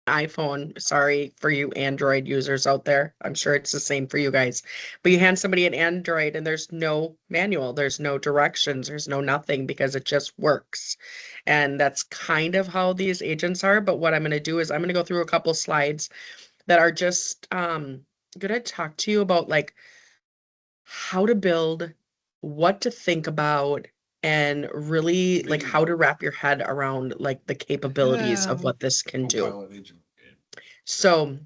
iPhone. Sorry for you Android users out there. I'm sure it's the same for you guys. But you hand somebody an Android and there's no manual, there's no directions, there's no nothing because it just works. And that's kind of how these agents are. But what I'm going to do is I'm going to go through a couple slides that are just going to talk to you about like how to build, what to think about, and really like how to wrap your head around like the capabilities of what this can do. Copilot agent. So,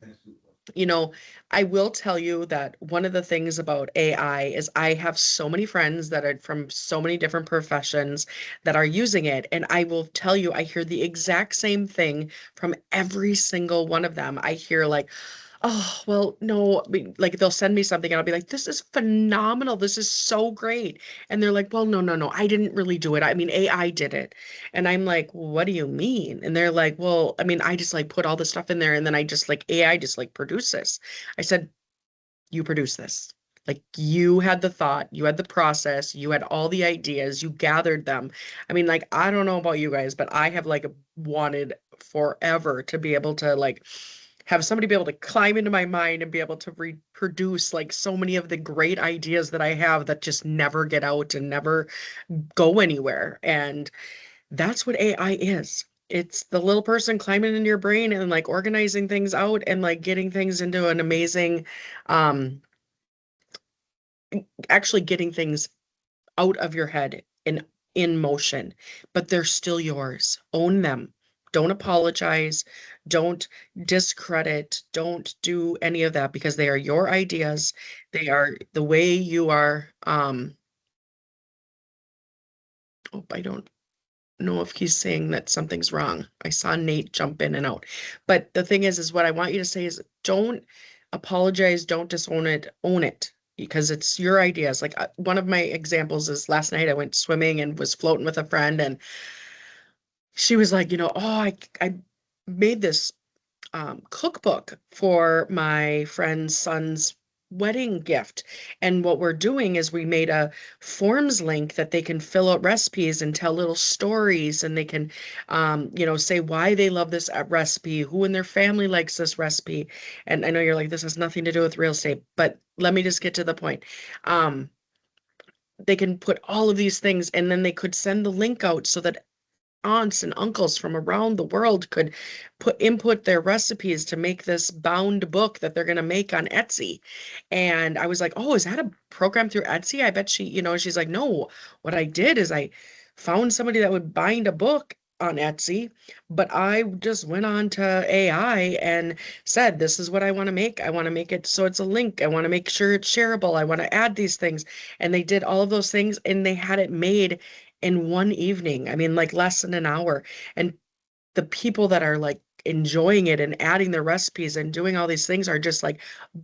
you know, I will tell you that one of the things about AI is I have so many friends that are from so many different professions that are using it. And I will tell you, I hear the exact same thing from every single one of them. I hear like, oh, well, no, like they'll send me something and I'll be like, this is phenomenal. This is so great. And they're like, well, no, no, no, I didn't really do it. I mean, AI did it. And I'm like, what do you mean? And they're like, well, I mean, I just like put all the stuff in there and then I just like AI just like produce this. I said, you produce this. Like you had the thought, you had the process, you had all the ideas, you gathered them. I mean, like, I don't know about you guys, but I have like wanted forever to be able to like have somebody be able to climb into my mind and be able to reproduce like so many of the great ideas that I have that just never get out and never go anywhere. And that's what AI is. It's the little person climbing into your brain and like organizing things out and like getting things into an amazing, um, actually getting things out of your head and in motion, but they're still yours. Own them. Don't apologize. Don't discredit. Don't do any of that because they are your ideas. They are the way you are. Oh, I don't know if he's saying that something's wrong. I saw Nate jump in and out. But the thing is what I want you to say is don't apologize, don't disown it, own it because it's your ideas. Like one of my examples is last night I went swimming and was floating with a friend and she was like, oh, I made this cookbook for my friend's son's wedding gift. And what we're doing is we made a forms link that they can fill out recipes and tell little stories and they can, say why they love this recipe, who in their family likes this recipe. And I know you're like, this has nothing to do with real estate, but let me just get to the point. Um, they can put all of these things and then they could send the link out so that aunts and uncles from around the world could put input their recipes to make this bound book that they're going to make on Etsy. And I was like, "Oh, is that a program through Etsy?" I bet she's like, "No, what I did is I found somebody that would bind a book on Etsy, but I just went on to AI and said, this is what I want to make. I want to make it so it's a link. I want to make sure it's shareable. I want to add these things." And they did all of those things and they had it made in one evening. I mean, like less than an hour. And the people that are like enjoying it and adding their recipes and doing all these things are just like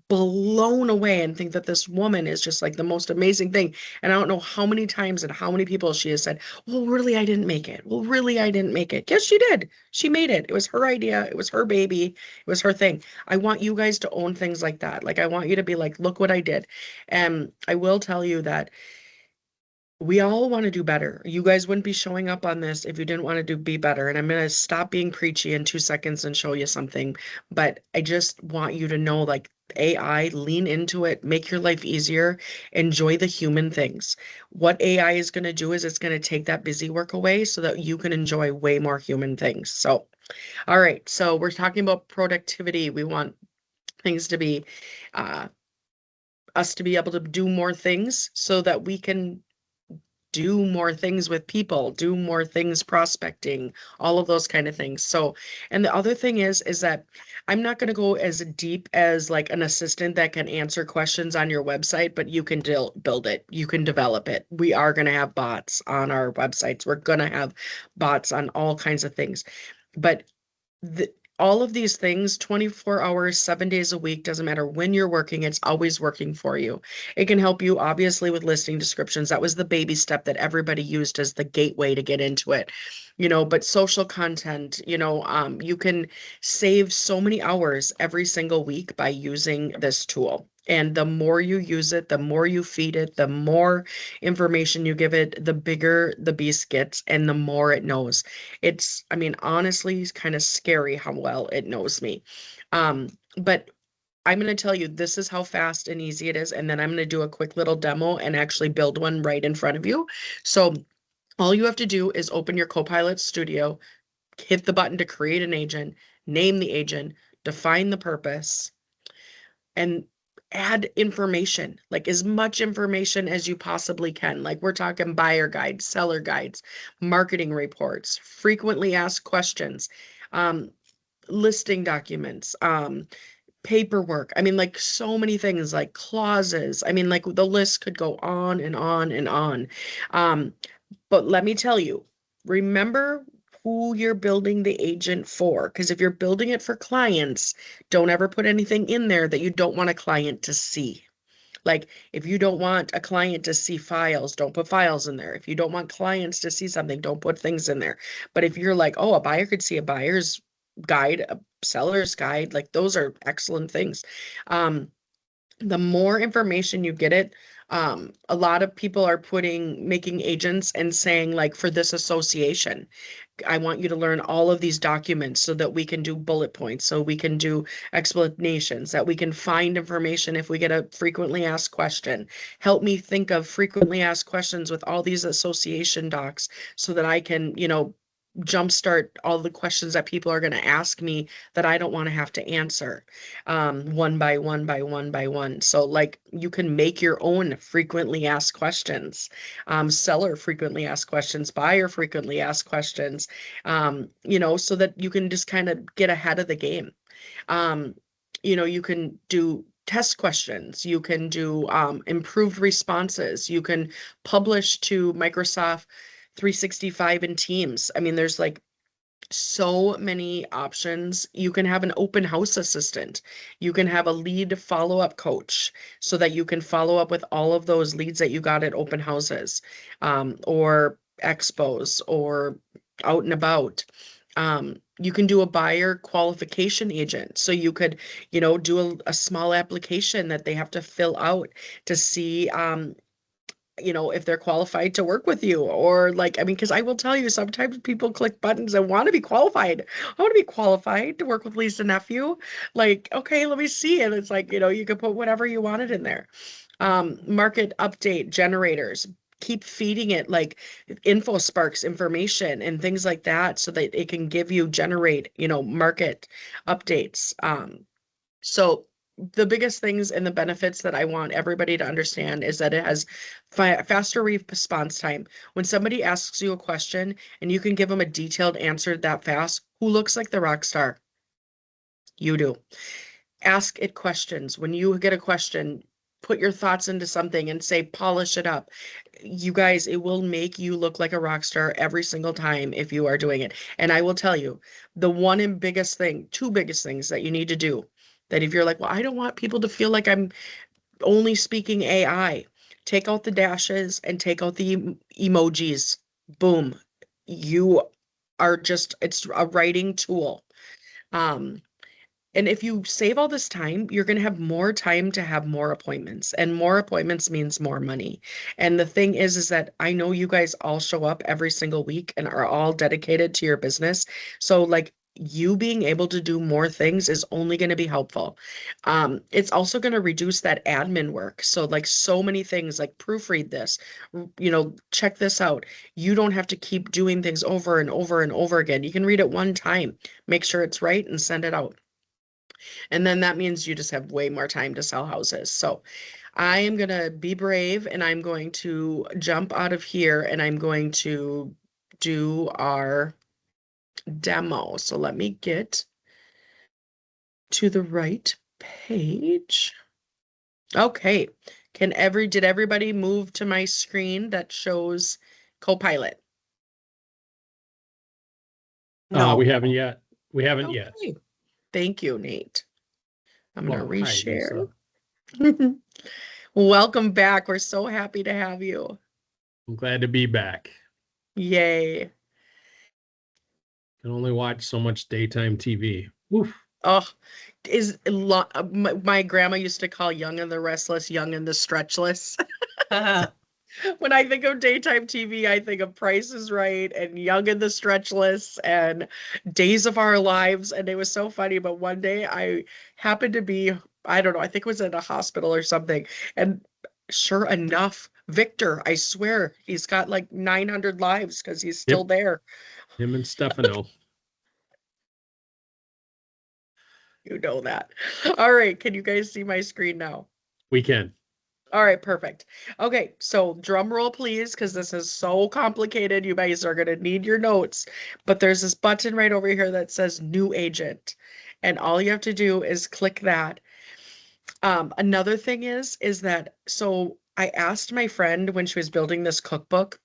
blown away and think that this woman is just like the most amazing thing. And I don't know how many times and how many people she has said, well, really, I didn't make it. Well, really, I didn't make it. Yes, she did. She made it. It was her idea. It was her baby. It was her thing. I want you guys to own things like that. Like, I want you to be like, look what I did. And I will tell you that we all want to do better. You guys wouldn't be showing up on this if you didn't want to be better. And I'm going to stop being preachy in 2 seconds and show you something. But I just want you to know like AI, lean into it, make your life easier, enjoy the human things. What AI is going to do is it's going to take that busy work away so that you can enjoy way more human things. So, all right. So we're talking about productivity. We want things to be, uh, us to be able to do more things so that we can do more things with people, do more things prospecting, all of those kind of things. So, and the other thing is that I'm not going to go as deep as like an assistant that can answer questions on your website, but you can build it, you can develop it. We are going to have bots on our websites. We're going to have bots on all kinds of things. But the, all of these things 24 hours 7 days a week, doesn't matter when you're working, it's always working for you. It can help you obviously with listing descriptions. That was the baby step that everybody used as the gateway to get into it, but social content, you can save so many hours every single week by using this tool. And the more you use it, the more you feed it, the more information you give it, the bigger the beast gets and the more it knows. I mean, honestly, it's kind of scary how well it knows me. But I'm going to tell you this is how fast and easy it is. And then I'm going to do a quick little demo and actually build one right in front of you. So all you have to do is open your Copilot Studio, hit the button to create an agent, name the agent, define the purpose, and add information, like as much information as you possibly can. Like we're talking buyer guides, seller guides, marketing reports, frequently asked questions, um, listing documents, paperwork. I mean, like so many things, like clauses. I mean, like the list could go on and on and on. Um, but let me tell you, remember who you're building the agent for. Because if you're building it for clients, don't ever put anything in there that you don't want a client to see. Like if you don't want a client to see files, don't put files in there. If you don't want clients to see something, don't put things in there. But if you're like, oh, a buyer could see a buyer's guide, a seller's guide, like those are excellent things. Um, the more information you get it, a lot of people are making agents and saying like for this association, I want you to learn all of these documents so that we can do bullet points, so we can do explanations, that we can find information if we get a frequently asked question. Help me think of frequently asked questions with all these association docs so that I can, jumpstart all the questions that people are going to ask me that I don't want to have to answer, one by one by one by one. So like you can make your own frequently asked questions, seller frequently asked questions, buyer frequently asked questions, so that you can just kind of get ahead of the game. Um, you can do test questions, you can do improved responses, you can publish to Microsoft 365 and Teams. I mean, there's like so many options. You can have an open house assistant. You can have a lead follow-up coach so that you can follow up with all of those leads that you got at open houses, or expos or out and about. You can do a buyer qualification agent. So you could, do a small application that they have to fill out to see, if they're qualified to work with you, or like, I mean, because I will tell you, sometimes people click buttons and want to be qualified. I want to be qualified to work with Lisa Nephew. Like, okay, let me see. And it's like, you can put whatever you wanted in there. Market update generators. Keep feeding it like info sparks information and things like that so that it can generate, market updates. So the biggest things and the benefits that I want everybody to understand is that it has faster response time. When somebody asks you a question and you can give them a detailed answer that fast, who looks like the rock star? You do. Ask it questions. When you get a question, put your thoughts into something and say, polish it up. You guys, it will make you look like a rock star every single time if you are doing it. And I will tell you, the one and biggest thing, two biggest things that you need to do, that if you're like, well, I don't want people to feel like I'm only speaking AI, take out the dashes and take out the emojis. Boom. You it's a writing tool. Um, and if you save all this time, you're going to have more time to have more appointments, and more appointments means more money. And the thing is that I know you guys all show up every single week and are all dedicated to your business. So like you being able to do more things is only going to be helpful. It's also going to reduce that admin work. So like so many things like proofread this, check this out. You don't have to keep doing things over and over and over again. You can read it one time, make sure it's right and send it out. And then that means you just have way more time to sell houses. So I am going to be brave and I'm going to jump out of here and I'm going to do our demo. So let me get to the right page. Okay. Did everybody move to my screen that shows Copilot? We No. haven't yet. We haven't yet. Okay. Thank you, Nate. I'm going to Well, hi, reshare. Lisa. Welcome back. We're so happy to have you. I'm glad to be back. Yay. Can only watch so much daytime TV. Oof. Oh, my grandma used to call Young and the Restless, Young and the Stretchless. When I think of daytime TV, I think of Price is Right and Young and the Stretchless and Days of Our Lives. And it was so funny. But one day I happened to be, I don't know, I think it was in a hospital or something. And sure enough, Victor, I swear, he's got like 900 lives because he's still Yep, there. him and Stefano. You know that. All right. Can you guys see my screen now? We can. All right, perfect. Okay, so drum roll, please, because this is so complicated. You guys are going to need your notes. But there's this button right over here that says New Agent. And all you have to do is click that. Another thing is that, so I asked my friend when she was building this cookbook,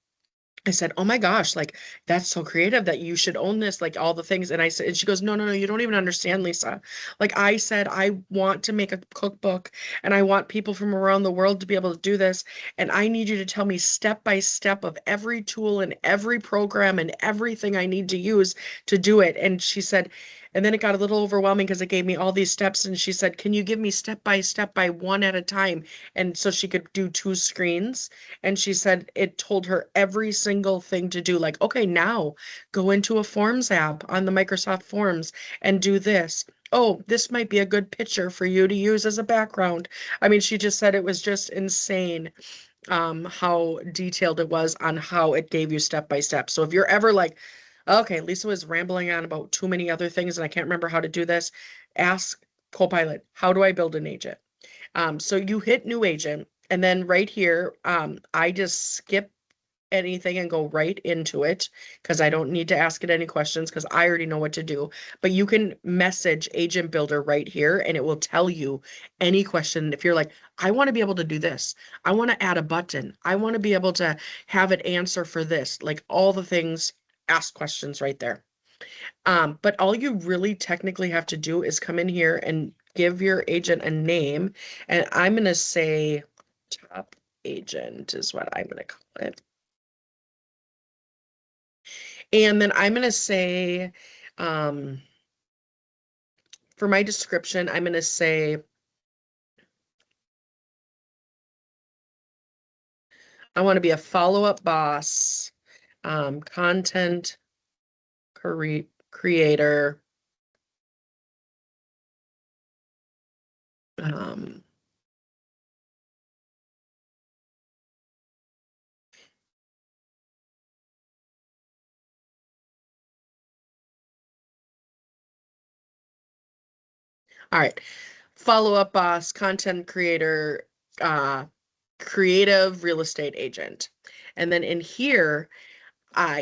I said, "Oh my gosh, like that's so creative that you should own this, like all the things." And I said, and she goes, "No, no, no, you don't even understand, Lisa. Like I said, I want to make a cookbook and I want people from around the world to be able to do this. And I need you to tell me step by step of every tool and every program and everything I need to use to do it." And she said, and then it got a little overwhelming because it gave me all these steps. And she said, "Can you give me step by one at a time?" And so she could do two screens. And she said it told her every single thing to do. Like, okay, now go into a Forms app on the Microsoft Forms and do this. Oh, this might be a good picture for you to use as a background. I mean, she just said it was just insane how detailed it was on how it gave you step by step. So if you're ever like, okay, Lisa was rambling on about too many other things and I can't remember how to do this, ask Copilot, how do I build an agent? So you hit new agent, and then right here, I just skip anything and go right into it because I don't need to ask it any questions because I already know what to do. But you can message Agent Builder right here and it will tell you any question. If you're like, I want to be able to do this, I want to add a button, I want to be able to have it answer for this, like all the things, ask questions right there. But all you really technically have to do is come in here and give your agent a name. And I'm going to say top agent is what I'm going to call it. And then I'm going to say, um, for my description, I'm going to say, I want to be a follow-up boss, content creator. Um, all right. Follow-up boss, content creator, uh, creative real estate agent. And then in here,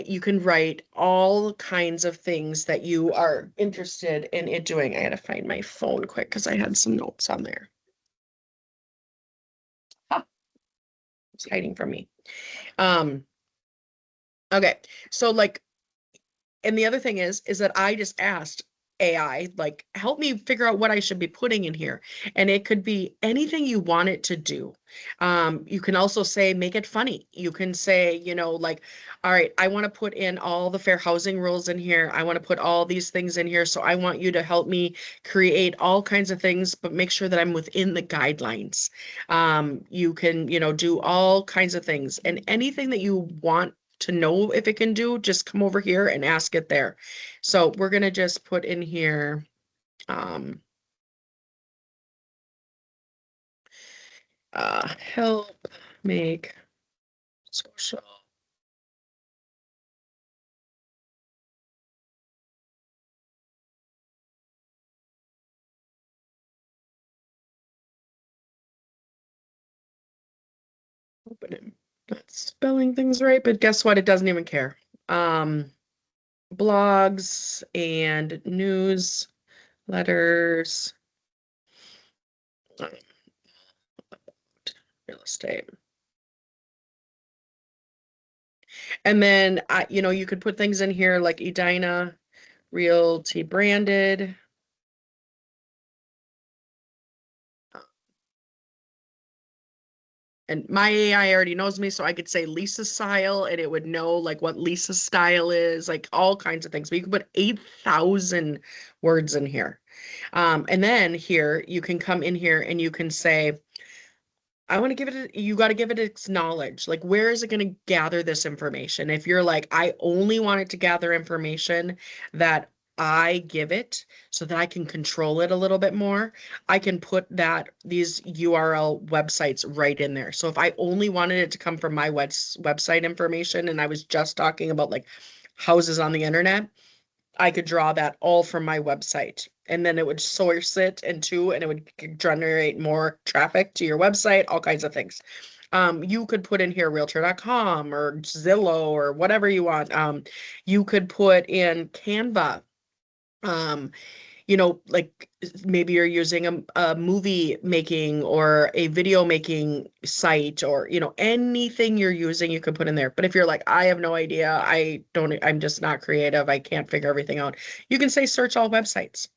you can write all kinds of things that you are interested in it doing. I gotta find my phone quick because I had some notes on there. Ah, it's hiding from me. Um, okay, so like, and the other thing is that I just asked AI, like, help me figure out what I should be putting in here. And it could be anything you want it to do. You can also say, make it funny. You can say, like, all right, I want to put in all the fair housing rules in here. I want to put all these things in here. So I want you to help me create all kinds of things, but make sure that I'm within the guidelines. You can, do all kinds of things and anything that you want to know if it can do, just come over here and ask it there. So we're going to just put in here, um, help make social. Open it. Not spelling things right, but guess what? It doesn't even care. Um, Blogs and news letters, real estate. And then, you could put things in here like Edina Realty branded. And my AI already knows me, so I could say Lisa style and it would know like what Lisa's style is, like all kinds of things. But you could put 8,000 words in here. And then here you can come in here and you can say, I want to give it, you got to give it its knowledge. Like, where is it going to gather this information? If you're like, I only want it to gather information that I give it so that I can control it a little bit more, I can put these URL websites right in there. So if I only wanted it to come from my website information and I was just talking about like houses on the internet, I could draw that all from my website. And then it would source it into, and it would generate more traffic to your website, all kinds of things. You could put in here realtor.com or Zillow or whatever you want. You could put in Canva. Um, like maybe you're using a movie making or a video making site or, anything you're using, you can put in there. But if you're like, I have no idea, I'm just not creative, I can't figure everything out, you can say search all websites.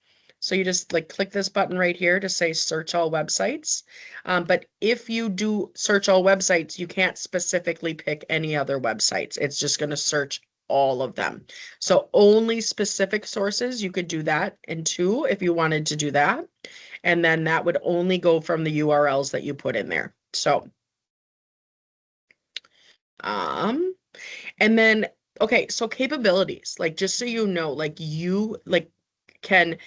So you just like click this button right here to say search all websites. But if you do search all websites, you can't specifically pick any other websites. It's just going to search all of them. So only specific sources, you could do that in two if you wanted to do that. And then that would only go from the URLs that you put in there. So, um, and then, okay, so capabilities, like just so you know, like you like can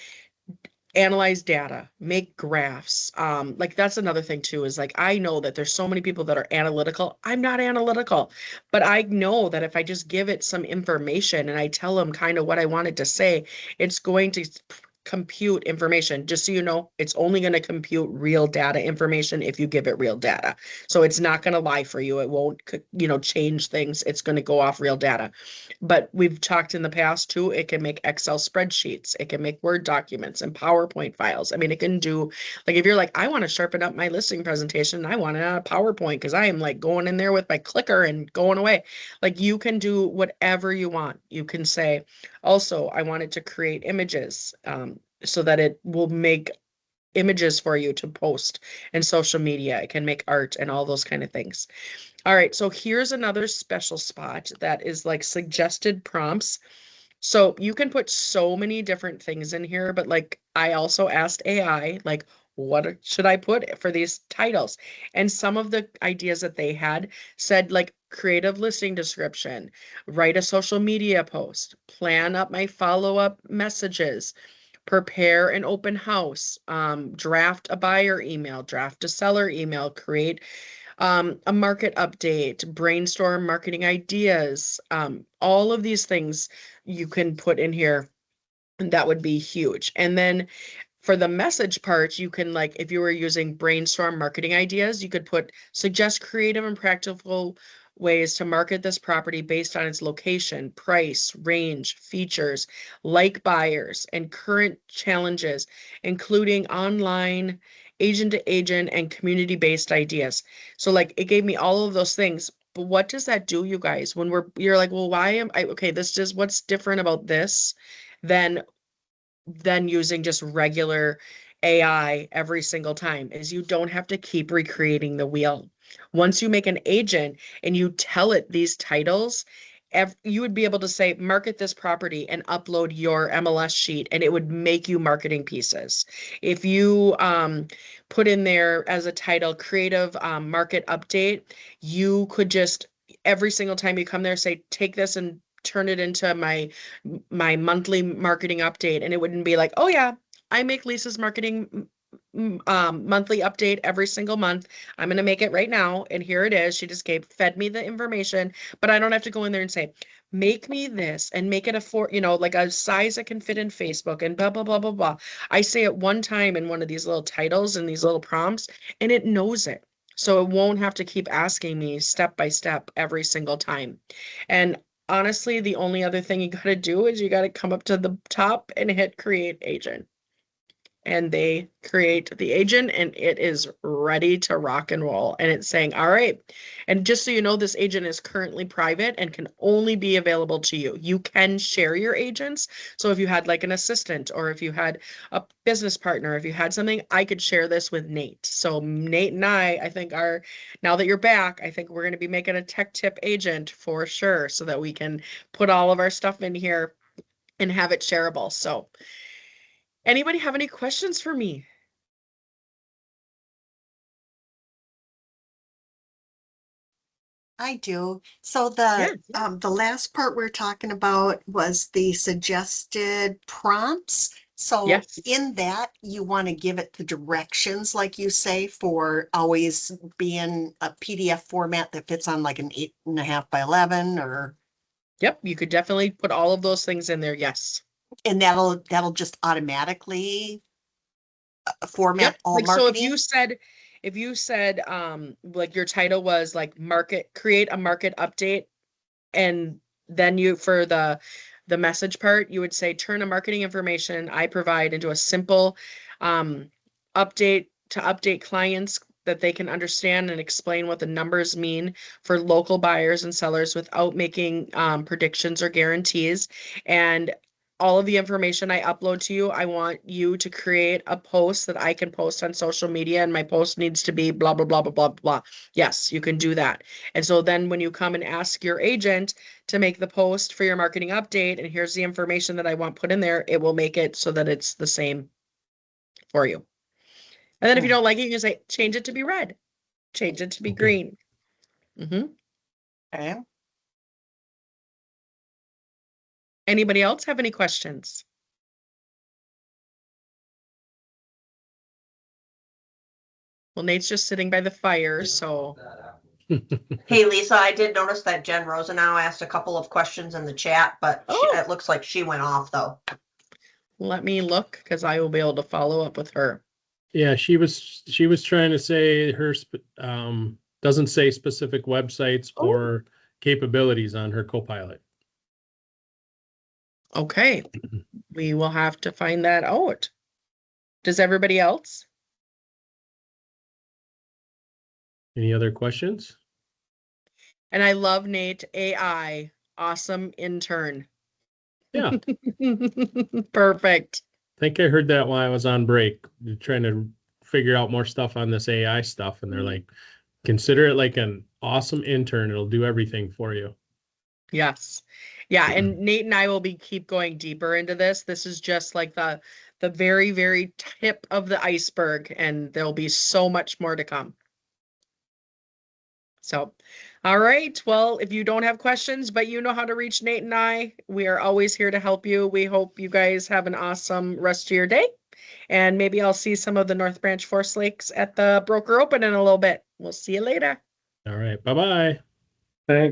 analyze data, make graphs. Like that's another thing too, is like I know that there's so many people that are analytical. I'm not analytical, but I know that if I just give it some information and I tell them kind of what I wanted to say, it's going to compute information. Just so you know, it's only going to compute real data information if you give it real data. So it's not going to lie for you. It won't, change things. It's going to go off real data. But we've talked in the past too, it can make Excel spreadsheets, it can make Word documents and PowerPoint files. I mean, it can do, like, if you're like, I want to sharpen up my listing presentation, I want it on a PowerPoint because I am like going in there with my clicker and going away. Like, you can do whatever you want. You can say, also, I wanted to create images so that it will make images for you to post in social media. It can make art and all those kind of things. All right, so here's another special spot that is like suggested prompts. So you can put so many different things in here, but like I also asked AI, like, what should I put for these titles? And some of the ideas that they had said like creative listing description, write a social media post, plan up my follow-up messages, prepare an open house, draft a buyer email, draft a seller email, create a market update, brainstorm marketing ideas, all of these things you can put in here. And that would be huge. And then for the message part, you can like, if you were using brainstorm marketing ideas, you could put suggest creative and practical ways to market this property based on its location, price, range, features, like buyers, and current challenges, including online, agent to agent, and community-based ideas. So like it gave me all of those things. But what does that do, you guys, when you're like, well, why am I okay, this is what's different about this than using just regular AI every single time is you don't have to keep recreating the wheel. Once you make an agent and you tell it these titles, you would be able to say, market this property and upload your MLS sheet, and it would make you marketing pieces. If you put in there as a title, creative market update, you could just every single time you come there say, take this and turn it into my monthly marketing update, and it wouldn't be like, oh yeah, I make Lisa's marketing monthly update every single month. I'm going to make it right now, and here it is. She just fed me the information, but I don't have to go in there and say, make me this and make it like a size that can fit in Facebook and blah blah blah blah blah. I say it one time in one of these little titles and these little prompts, and it knows it. So it won't have to keep asking me step by step every single time. And honestly, the only other thing you got to do is you got to come up to the top and hit create agent. and they create the agent and it is ready to rock and roll. And it's saying, all right. And just so you know, this agent is currently private and can only be available to you. You can share your agents. So if you had like an assistant or if you had a business partner, if you had something, I could share this with Nate. So Nate and I think are, now that you're back, I think we're going to be making a tech tip agent for sure so that we can put all of our stuff in here and have it shareable. So anybody have any questions for me? I do. So Yeah. the last part we're talking about was the suggested prompts. So Yes. in that, you want to give it the directions, like you say, for always being a PDF format that fits on like an 8.5 by 11, or Yep. You could definitely put all of those things in there. Yes. and that'll just automatically Yep. format all Like, so marketing. if you said, like your title was like create a market update, and then you, for the message part, you would say, turn a marketing information I provide into a simple, um, update to update clients that they can understand and explain what the numbers mean for local buyers and sellers without making, predictions or guarantees. And all of the information I upload to you, I want you to create a post that I can post on social media, and my post needs to be blah, blah, blah, blah, blah, blah. Yes, you can do that. And so then when you come and ask your agent to make the post for your marketing update, and here's the information that I want put in there, it will make it so that it's the same for you. And then if you Hmm. don't like it, you can say, change it to be red, change it to be Okay. green. Hmm. Okay. Anybody else have any questions? Well, Nate's just sitting by the fire, so Hey, Lisa, I did notice that Jen Rosenau asked a couple of questions in the chat, but oh, it looks like she went off though. let me look because I will be able to follow up with her. Yeah, she was trying to say doesn't say specific websites Oh, or capabilities on her copilot. okay. We will have to find that out. Does everybody else? Any other questions? And I love Nate AI. Awesome intern. Yeah, Perfect. I think I heard that while I was on break, trying to figure out more stuff on this AI stuff, and they're like, consider it like an awesome intern. It'll do everything for you. Yes. Yeah, and Nate and I will be keep going deeper into this. This is just like the very, very tip of the iceberg, and there'll be so much more to come. So, all right. Well, if you don't have questions, but you know how to reach Nate and I, we are always here to help you. We hope you guys have an awesome rest of your day. And maybe I'll see some of the North Branch Forest Lakes at the Broker Open in a little bit. We'll see you later. All right, bye-bye. Thanks.